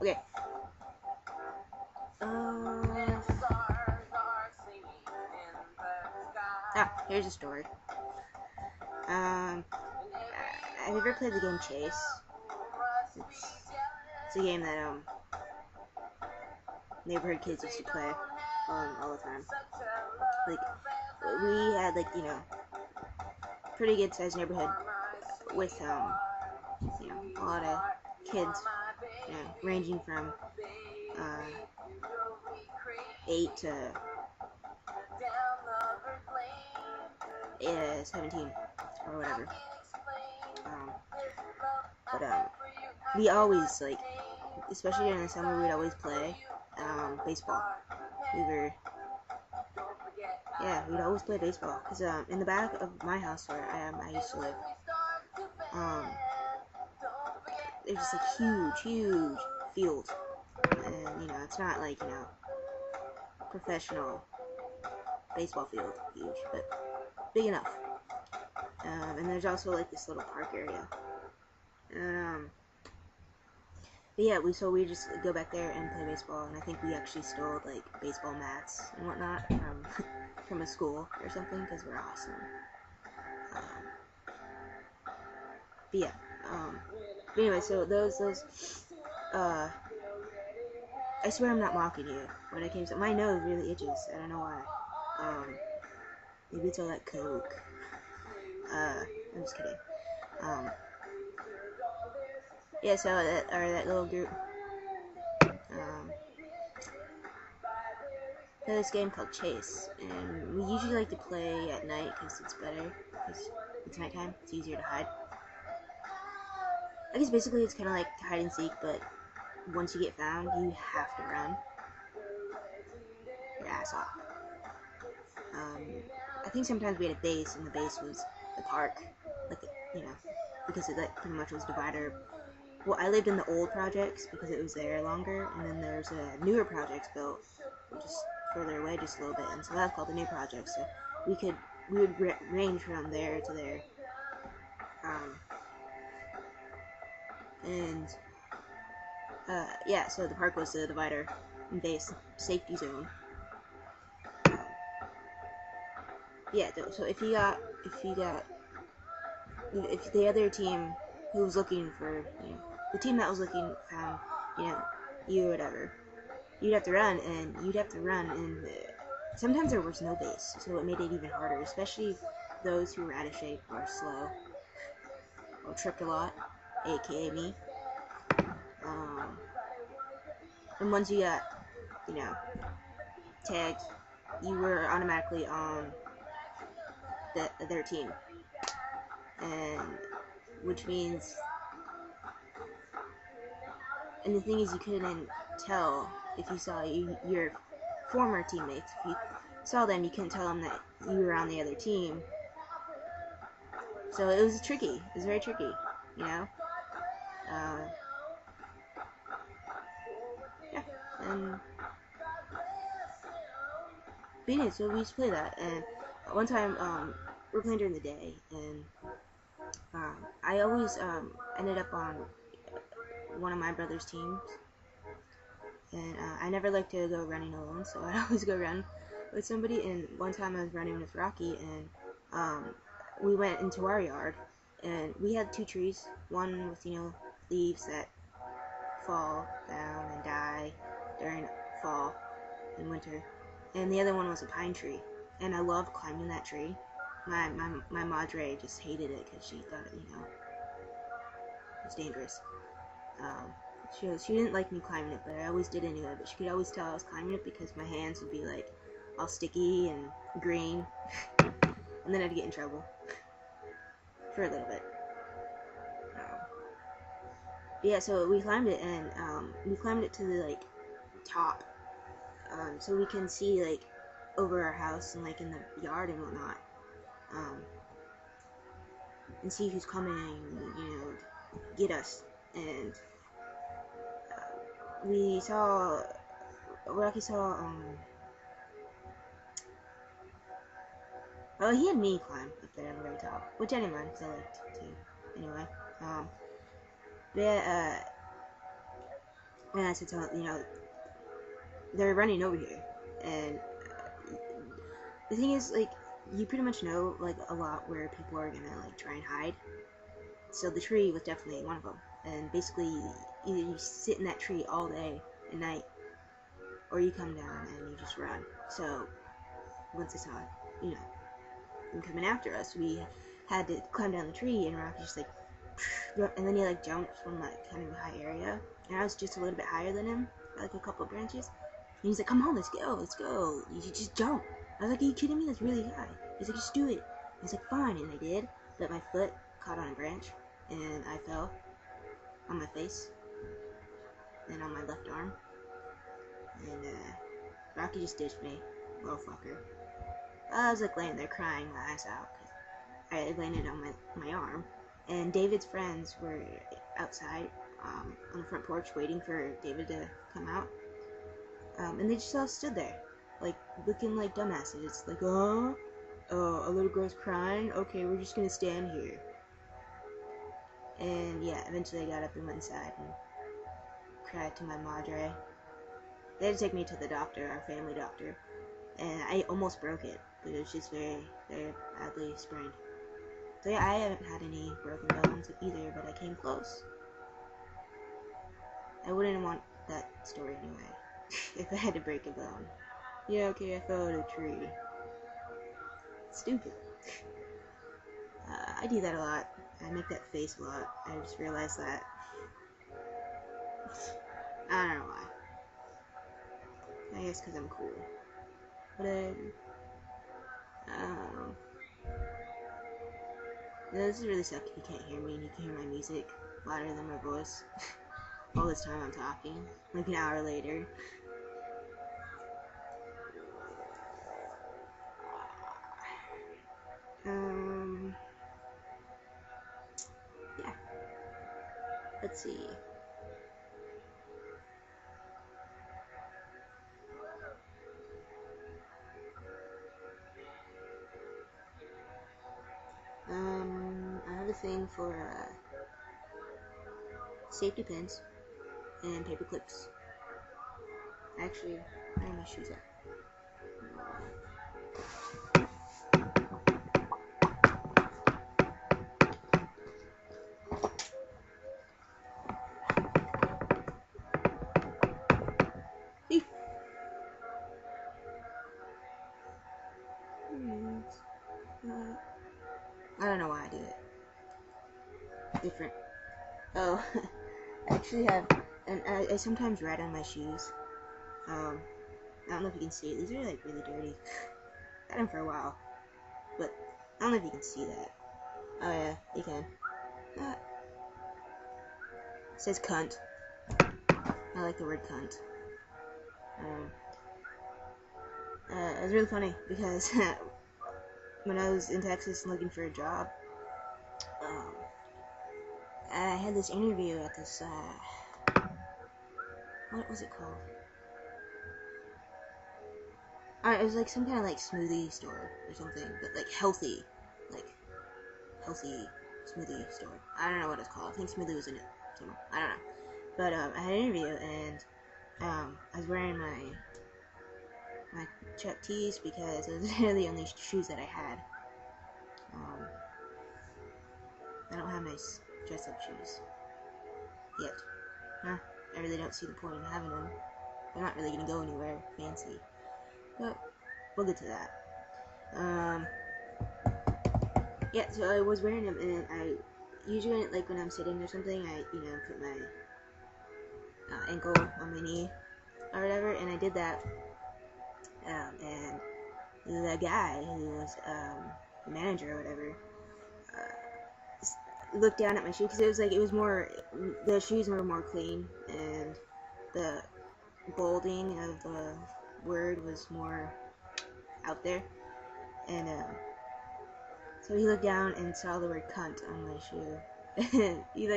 Okay. Here's a story. Have you ever played the game Chase? It's a game that neighborhood kids used to play all the time. Like, we had, like, you know, pretty good sized neighborhood with you know, a lot of kids, you know, ranging from 8 to 17 or whatever. We always, like, especially during the summer, we'd always play baseball. We'd always play baseball, because in the back of my house where I used to live, there's just like huge field, and you know, it's not like, you know, professional baseball field huge, but big enough. And there's also like this little park area, and but yeah, we just go back there and play baseball, and I think we actually stole like baseball mats and whatnot from a school or something, because we're awesome. But yeah, but anyway, so those I swear I'm not mocking you. When I came to my nose really itches. I don't know why. Maybe it's all that coke. I'm just kidding. Yeah, so that little group play this game called Chase, and we usually like to play at night because it's better, because it's nighttime, it's easier to hide. I guess basically it's kind of like hide and seek, but once you get found, you have to run your ass off. I think sometimes we had a base, and the base was the park, like, you know, because it like pretty much was divider. Well, I lived in the old projects because it was there longer, and then there's a newer projects built, which is further away just a little bit, and so that's called the new project. So we would range from there to there, and yeah. So the park was the divider and base safety zone. Yeah. So if the other team who was looking for, you know, the team that was looking found, you know, you or whatever, you'd have to run, and sometimes there was no base, so it made it even harder, especially those who were out of shape or slow or tripped a lot, aka me. And once you got, you know, tagged, you were automatically on their team, and which means, and the thing is, you couldn't tell if you saw your former teammates. If you saw them, you couldn't tell them that you were on the other team. So it was tricky. It was very tricky, you know. Yeah, and but anyway, so we used to play that, and one time we were playing during the day, and I always ended up on one of my brother's teams, and I never like to go running alone, so I always go run with somebody. And one time I was running with Rocky, and we went into our yard, and we had 2 trees, one with, you know, leaves that fall down and die during fall and winter, and the other one was a pine tree, and I loved climbing that tree. My madre just hated it because she thought it, you know, was dangerous. She didn't like me climbing it, but I always did anyway. But she could always tell I was climbing it because my hands would be like all sticky and green, and then I'd get in trouble for a little bit. Yeah, so we climbed it, and we climbed it to the like top, so we can see like over our house and like in the yard and whatnot, and see who's coming, you know, get us. And Rocky saw, well, he had me climb up there at the very top, which I didn't mind because I liked to, anyway. But And I said to him, you know, they're running over here. And the thing is, like, you pretty much know, like, a lot where people are gonna, like, try and hide. So the tree was definitely one of them. And basically, either you sit in that tree all day and night, or you come down and you just run. So once I saw, you know, them coming after us, we had to climb down the tree, and Rocky just like, and then he like jumped from like kind of a high area, and I was just a little bit higher than him, like a couple of branches. And he's like, "Come on, let's go. You should just jump." I was like, "Are you kidding me? That's really high." He's like, "Just do it." He's like, "Fine," and I did, but my foot caught on a branch, and I fell on my face, and on my left arm, and Rocky just ditched me, little fucker. I was like laying there crying my eyes out because I landed on my arm, and David's friends were outside on the front porch waiting for David to come out, and they just all stood there, like looking like dumbasses, like, oh, a little girl's crying, okay, we're just gonna stand here. And yeah, eventually I got up and went inside and cried to my madre. They had to take me to the doctor, our family doctor, and I almost broke it, but it was just very, very badly sprained. So yeah, I haven't had any broken bones either, but I came close. I wouldn't want that story anyway, if I had to break a bone. Yeah, okay, I fell out of a tree. Stupid. I do that a lot. I make that face a lot. I just realized that. I don't know why. I guess because I'm cool. But this is really sucky if you can't hear me and you can hear my music louder than my voice. All this time I'm talking, like an hour later. Yeah. Let's see. I have a thing for safety pins and paper clips. Actually, where are my shoes at? I don't know why I do it. Different. Oh, I actually have, and I sometimes write on my shoes. I don't know if you can see it. These are like really dirty. Had them for a while, but I don't know if you can see that. Oh yeah, you can. It says cunt. I like the word cunt. It was really funny because when I was in Texas looking for a job, I had this interview at this, what was it called? It was like some kind of like smoothie store or something, but like healthy smoothie store. I don't know what it's called. I think smoothie was in it somewhere. I don't know. But I had an interview, and I was wearing my Chuck tees because those are the only shoes that I had. I don't have nice dress-up shoes yet. Huh? I really don't see the point in having them. They're not really gonna go anywhere fancy. But we'll get to that. Yeah, so I was wearing them, and I usually, like, when I'm sitting or something, I, put my ankle on my knee or whatever, and I did that, and the guy who was the manager or whatever looked down at my shoe, because it was more, the shoes were more clean, and the bolding of the word was more out there, and so he looked down and saw the word cunt on my shoe, and he